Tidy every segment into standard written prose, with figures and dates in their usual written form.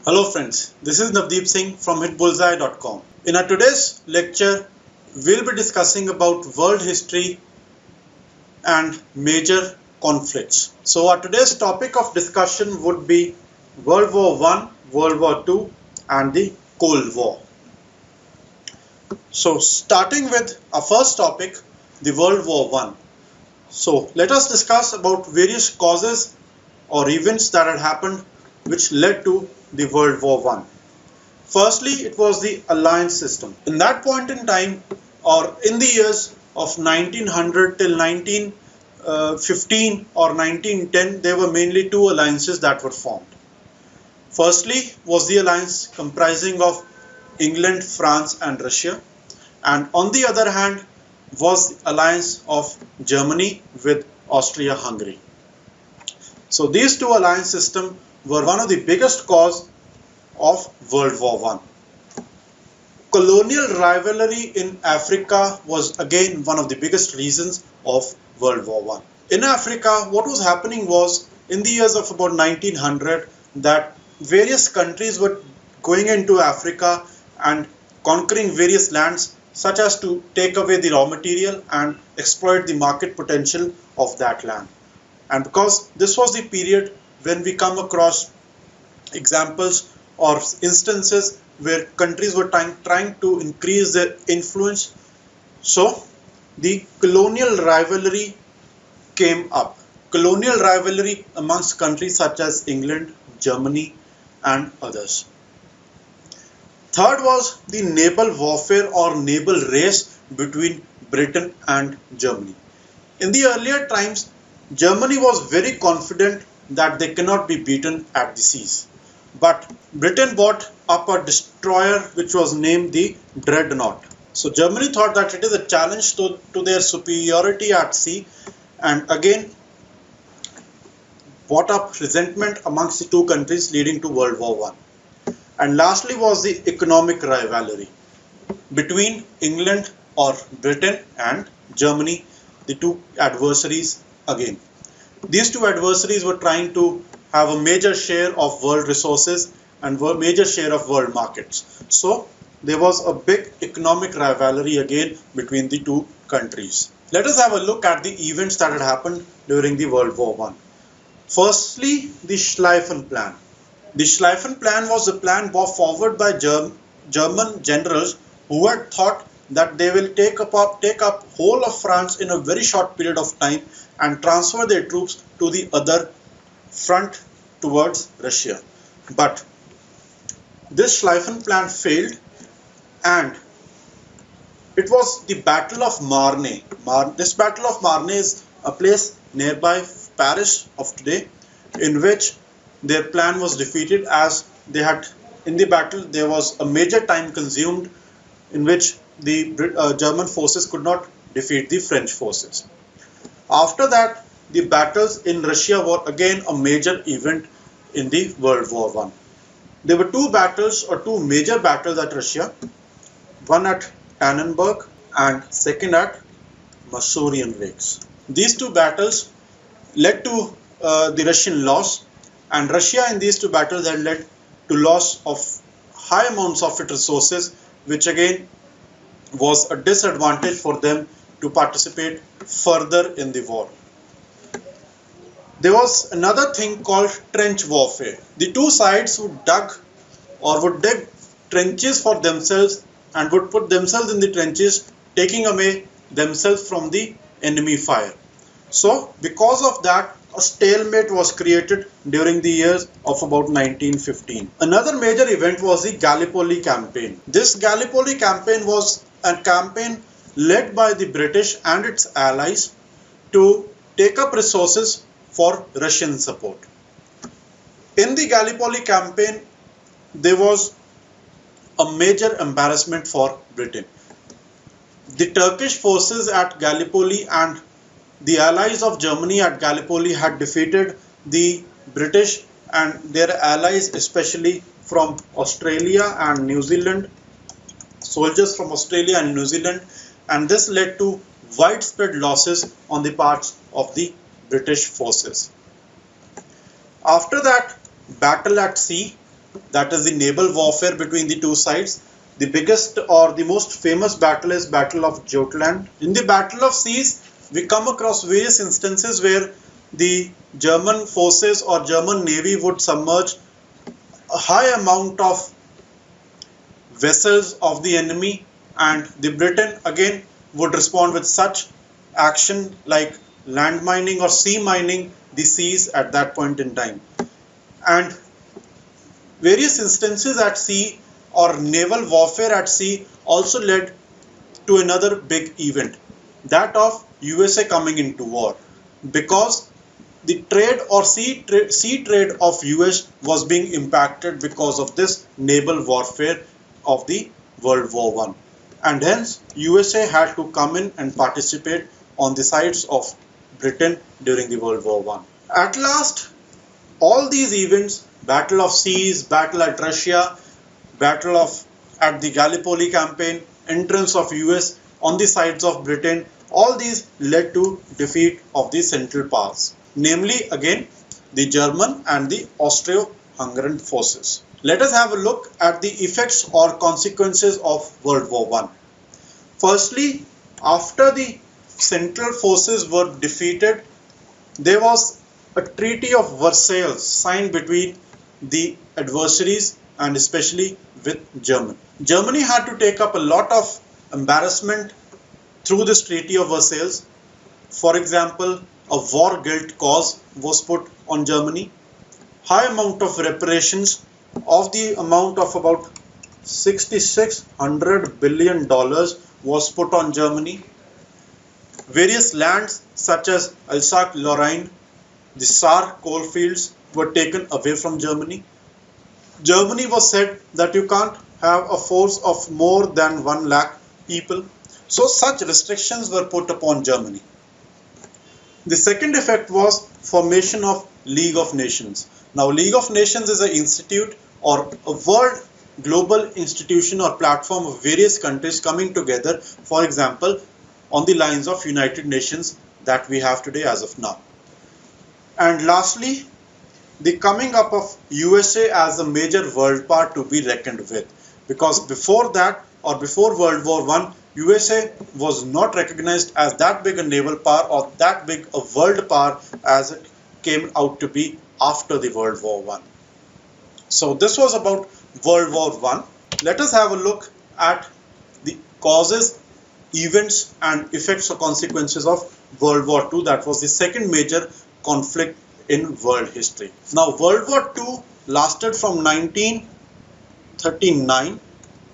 Hello friends, this is Navdeep Singh from Hitbullseye.com. In our today's lecture, we'll be discussing about world history and major conflicts. So our today's topic of discussion would be World War I, World War II and the Cold War. So starting with our first topic, the World War I. So let us discuss about various causes or events that had happened which led to the World War I. Firstly, it was the alliance system. In that point in time, or in the years of 1900 till 1915 or 1910, there were mainly two alliances that were formed. Firstly was the alliance comprising of England, France and Russia, and on the other hand was the alliance of Germany with Austria-Hungary. So these two alliance systems were one of the biggest cause of World War I. Colonial rivalry in Africa was again one of the biggest reasons of World War I. In Africa, what was happening was in the years of about 1900 that various countries were going into Africa and conquering various lands such as to take away the raw material and exploit the market potential of that land. And because this was the period when we come across examples or instances where countries were trying to increase their influence, so the colonial rivalry came up. Colonial rivalry amongst countries such as England, Germany and others. Third was the naval warfare or naval race between Britain and Germany. In the earlier times, Germany was very confident that they cannot be beaten at the seas. But Britain bought up a destroyer which was named the Dreadnought. So Germany thought that it is a challenge to their superiority at sea, and again brought up resentment amongst the two countries, leading to World War I. And lastly was the economic rivalry between England or Britain and Germany, the two adversaries again. These two adversaries were trying to have a major share of world resources and a major share of world markets. So there was a big economic rivalry again between the two countries. Let us have a look at the events that had happened during the World War I. Firstly, the Schlieffen Plan. The Schlieffen Plan was a plan brought forward by German generals who had thought that they will take up whole of France in a very short period of time and transfer their troops to the other front towards Russia. But this Schlieffen Plan failed, and it was the Battle of Marne. This Battle of Marne is a place nearby Paris of today, in which their plan was defeated, as they had in the battle there was a major time consumed in which the German forces could not defeat the French forces. After that, the battles in Russia were again a major event in the World War I. There were two battles or two major battles at Russia, one at Tannenberg and second at Masurian Lakes. These two battles led to the Russian loss, and Russia in these two battles had led to loss of high amounts of its resources, which again was a disadvantage for them to participate further in the war. There was another thing called trench warfare. The two sides would dig trenches for themselves and would put themselves in the trenches, taking away themselves from the enemy fire. So because of that, a stalemate was created during the years of about 1915. Another major event was the Gallipoli Campaign. This Gallipoli Campaign was a campaign led by the British and its allies to take up resources for Russian support. In the Gallipoli Campaign, there was a major embarrassment for Britain. The Turkish forces at Gallipoli and the allies of Germany at Gallipoli had defeated the British and their allies, especially from Australia and New Zealand, soldiers from Australia and New Zealand, and this led to widespread losses on the parts of the British forces. After that battle at sea, that is the naval warfare between the two sides. The biggest or the most famous battle is Battle of Jutland. In the Battle of Seas, we come across various instances where the German forces or German Navy would submerge a high amount of vessels of the enemy, and the Britain again would respond with such action like land mining or sea mining the seas at that point in time. And various instances at sea or naval warfare at sea also led to another big event, that of USA coming into war, because the trade or sea trade of US was being impacted because of this naval warfare of the World War I, and hence USA had to come in and participate on the sides of Britain during the World War I. At last, all these events, Battle of Seas, Battle at Russia, Battle at the Gallipoli Campaign, entrance of US on the sides of Britain, all these led to defeat of the Central Powers, namely again the German and the Austro-Hungarian forces. Let us have a look at the effects or consequences of World War I. Firstly, after the Central forces were defeated, there was a Treaty of Versailles signed between the adversaries and especially with Germany. Germany had to take up a lot of embarrassment through this Treaty of Versailles. For example, a war guilt clause was put on Germany. High amount of reparations of the amount of about $6,600 billion was put on Germany. Various lands such as Alsace-Lorraine, the Saar coalfields were taken away from Germany. Germany was said that you can't have a force of more than 1 lakh people. So such restrictions were put upon Germany. The second effect was formation of League of Nations. Now League of Nations is an institute or a world global institution or platform of various countries coming together, for example, on the lines of United Nations that we have today as of now. And lastly, the coming up of USA as a major world power to be reckoned with, because before that or before World War I, USA was not recognized as that big a naval power or that big a world power as it came out to be after the World War I. So this was about World War I. Let us have a look at the causes, events and effects or consequences of World War II. That was the second major conflict in world history. Now World War II lasted from 1939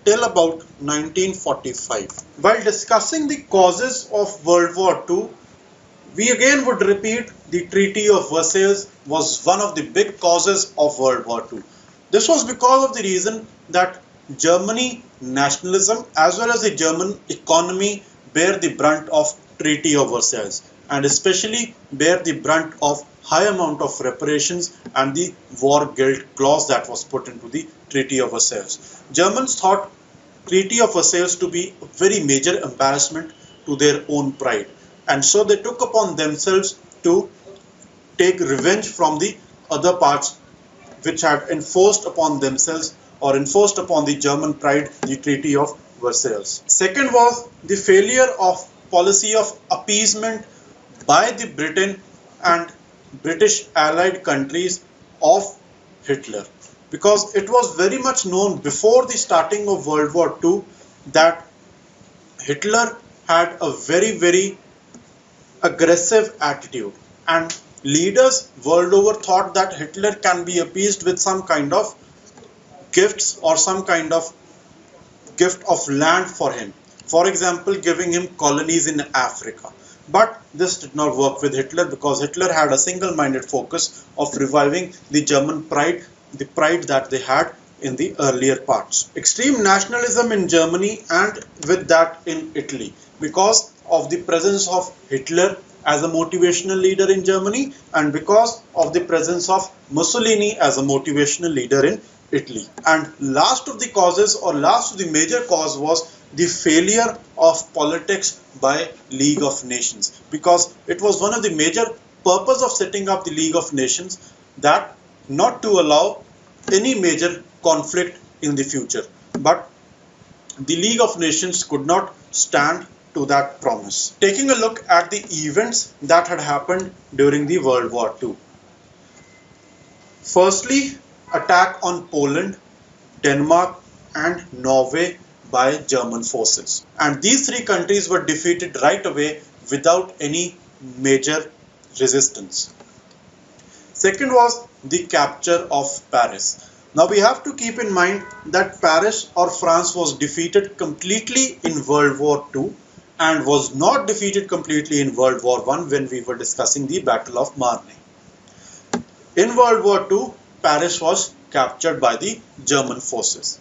till about 1945. While discussing the causes of World War II, we again would repeat the Treaty of Versailles was one of the big causes of World War II. This was because of the reason that Germany nationalism as well as the German economy bear the brunt of Treaty of Versailles, and especially bear the brunt of high amount of reparations and the war guilt clause that was put into the Treaty of Versailles. Germans thought Treaty of Versailles to be a very major embarrassment to their own pride, and so they took upon themselves to take revenge from the other parts which had enforced upon themselves or enforced upon the German pride the Treaty of Versailles. Second was the failure of policy of appeasement by the Britain and British allied countries of Hitler, because it was very much known before the starting of World War II that Hitler had a very aggressive attitude, and leaders world over thought that Hitler can be appeased with some kind of gifts or some kind of gift of land for him. For example, giving him colonies in Africa. But this did not work with Hitler, because Hitler had a single-minded focus of reviving the German pride, the pride that they had in the earlier parts. Extreme nationalism in Germany and with that in Italy, because of the presence of Hitler as a motivational leader in Germany and because of the presence of Mussolini as a motivational leader in Italy. And last of the causes or last of the major cause was the failure of politics by League of Nations, because it was one of the major purpose of setting up the League of Nations that not to allow any major conflict in the future. But the League of Nations could not stand to that promise. Taking a look at the events that had happened during the World War II. Firstly, attack on Poland, Denmark and Norway by German forces. And these three countries were defeated right away without any major resistance. Second was the capture of Paris. Now we have to keep in mind that Paris or France was defeated completely in World War II and was not defeated completely in World War I when we were discussing the Battle of Marne. In World War II, Paris was captured by the German forces.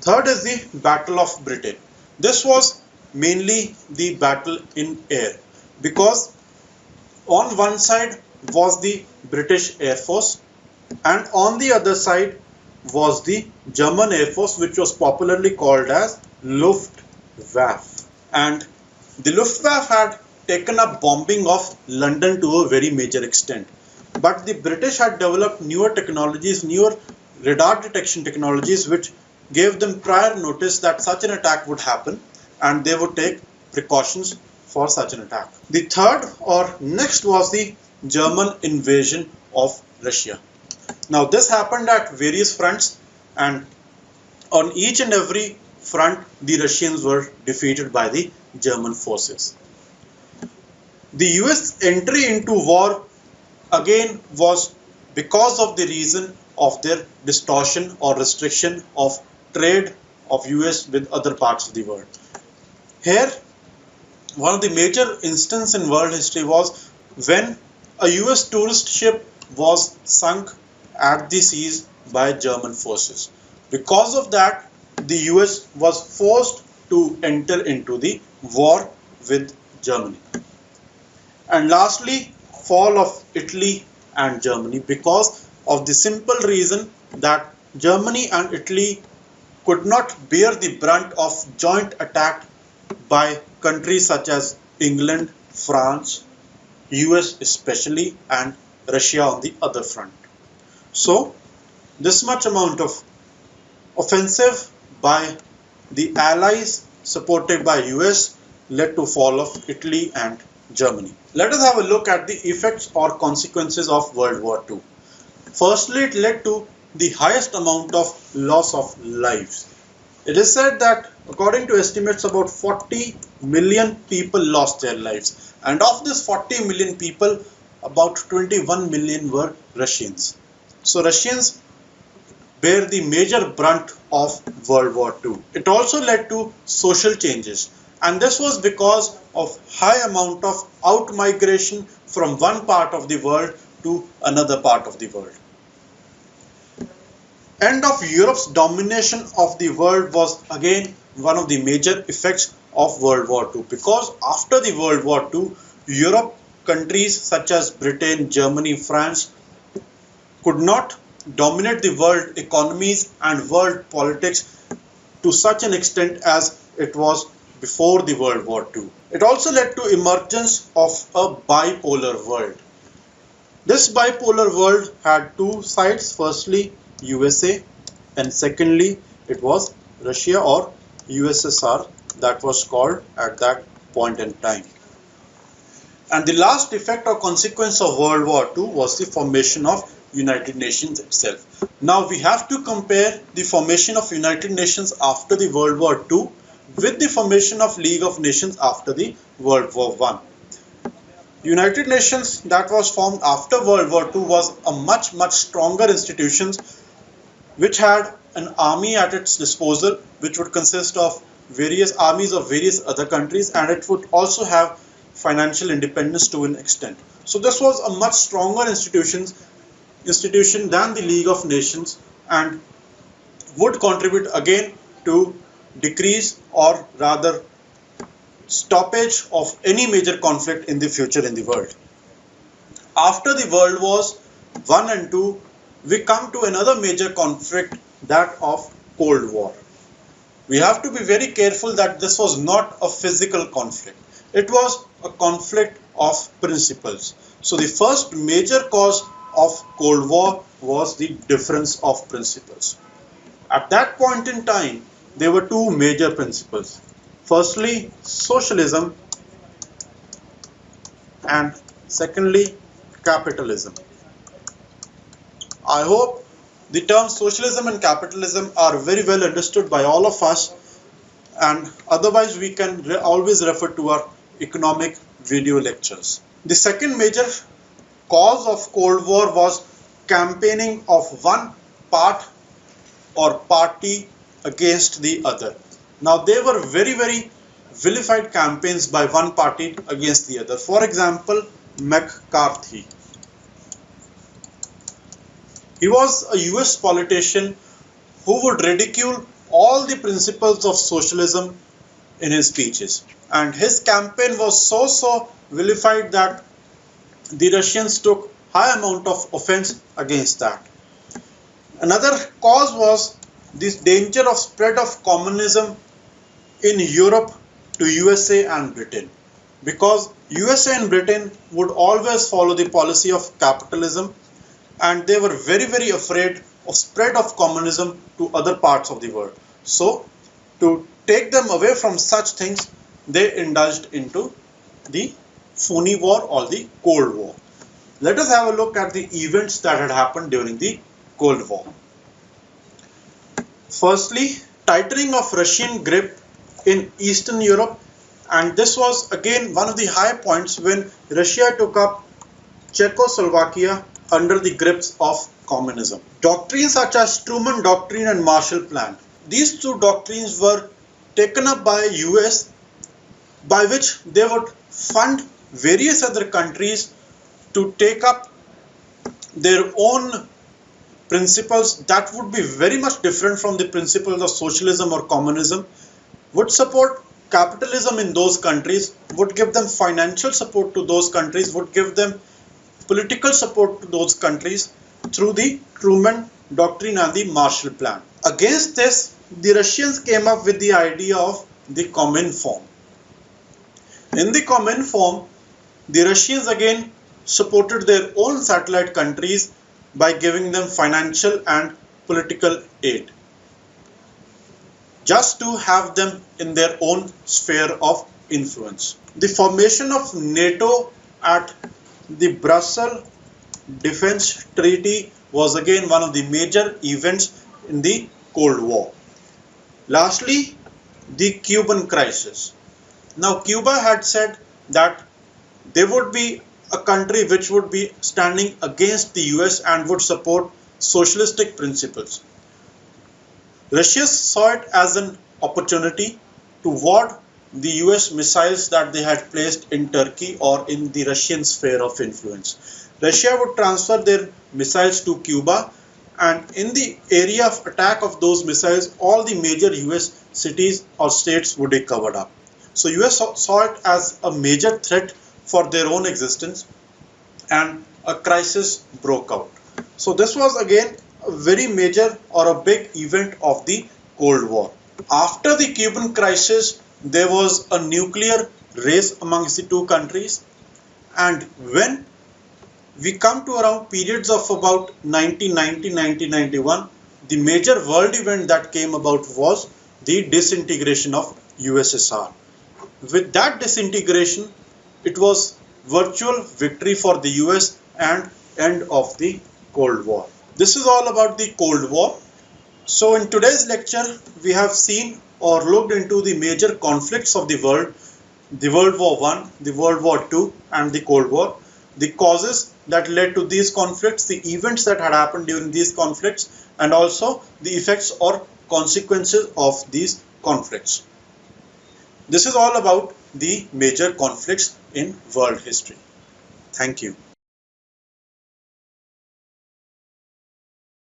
Third is the Battle of Britain. This was mainly the battle in air because on one side was the British Air Force and on the other side was the German Air Force, which was popularly called as Luftwaffe. And the Luftwaffe had taken up bombing of London to a very major extent. But the British had developed newer technologies, newer radar detection technologies, which gave them prior notice that such an attack would happen and they would take precautions for such an attack. The third or next was the German invasion of Russia. Now this happened at various fronts, and on each and every front the Russians were defeated by the German forces. The US entry into war again was because of the reason of their distortion or restriction of trade of US with other parts of the world. Here, one of the major instances in world history was when a US tourist ship was sunk at the seas by German forces. Because of that, the US was forced to enter into the war with Germany. And lastly, fall of Italy and Germany, because of the simple reason that Germany and Italy could not bear the brunt of joint attack by countries such as England, France, US especially, and Russia on the other front. So this much amount of offensive by the Allies supported by US led to fall of Italy and Germany. Let us have a look at the effects or consequences of World War II. Firstly, it led to the highest amount of loss of lives. It is said that according to estimates about 40 million people lost their lives, and of this 40 million people about 21 million were Russians. So Russians bear the major brunt of World War II. It also led to social changes, and this was because of high amount of out-migration from one part of the world to another part of the world. End of Europe's domination of the world was again one of the major effects of World War II, because after the World War II, Europe countries such as Britain, Germany, France could not dominate the world economies and world politics to such an extent as it was before the World War II. It also led to emergence of a bipolar world. This bipolar world had two sides, firstly USA and secondly it was Russia or USSR that was called at that point in time. And the last effect or consequence of World War II was the formation of United Nations itself. Now we have to compare the formation of United Nations after the World War II with the formation of League of Nations after the World War I. United Nations that was formed after World War II was a much stronger institution which had an army at its disposal, which would consist of various armies of various other countries, and it would also have financial independence to an extent. So this was a much stronger institution than the League of Nations, and would contribute again to decrease or rather stoppage of any major conflict in the future in the world. After the World Wars I and II, we come to another major conflict, that of Cold War. We have to be very careful that this was not a physical conflict. It was a conflict of principles. So the first major cause of Cold War was the difference of principles. At that point in time, there were two major principles. Firstly, socialism, and secondly, capitalism. I hope the terms socialism and capitalism are very well understood by all of us, and otherwise we can always refer to our economic video lectures. The second major cause of Cold War was campaigning of one part or party against the other. Now they were very vilified campaigns by one party against the other. For example, McCarthy. He was a US politician who would ridicule all the principles of socialism in his speeches. And his campaign was so vilified that the Russians took high amount of offense against that. Another cause was this danger of spread of communism in Europe to USA and Britain, because USA and Britain would always follow the policy of capitalism, and they were very afraid of spread of communism to other parts of the world. So to take them away from such things, they indulged into the phony war or the Cold War. Let us have a look at the events that had happened during the Cold War. Firstly, tightening of Russian grip in Eastern Europe, and this was again one of the high points when Russia took up Czechoslovakia under the grips of communism. Doctrines such as Truman Doctrine and Marshall Plan. These two doctrines were taken up by US, by which they would fund various other countries to take up their own principles that would be very much different from the principles of socialism or communism, would support capitalism in those countries, would give them financial support to those countries, would give them political support to those countries through the Truman Doctrine and the Marshall Plan. Against this, the Russians came up with the idea of the Cominform. In the Cominform, the Russians again supported their own satellite countries by giving them financial and political aid, just to have them in their own sphere of influence. The formation of NATO at the Brussels Defense Treaty was again one of the major events in the Cold War. Lastly, the Cuban crisis. Now, Cuba had said that they would be a country which would be standing against the US and would support socialistic principles. Russia saw it as an opportunity to ward the US missiles that they had placed in Turkey or in the Russian sphere of influence. Russia would transfer their missiles to Cuba, and in the area of attack of those missiles, all the major US cities or states would be covered up. So US saw it as a major threat for their own existence, and a crisis broke out. So this was again a very major or a big event of the Cold War. After the Cuban crisis, there was a nuclear race amongst the two countries, and when we come to around periods of about 1990-1991, the major world event that came about was the disintegration of USSR. With that disintegration, it was virtual victory for the US and end of the Cold War. This is all about the Cold War. So in today's lecture, we have seen or looked into the major conflicts of the World War I, the World War II and the Cold War, the causes that led to these conflicts, the events that had happened during these conflicts, and also the effects or consequences of these conflicts. This is all about the major conflicts in world history. Thank you.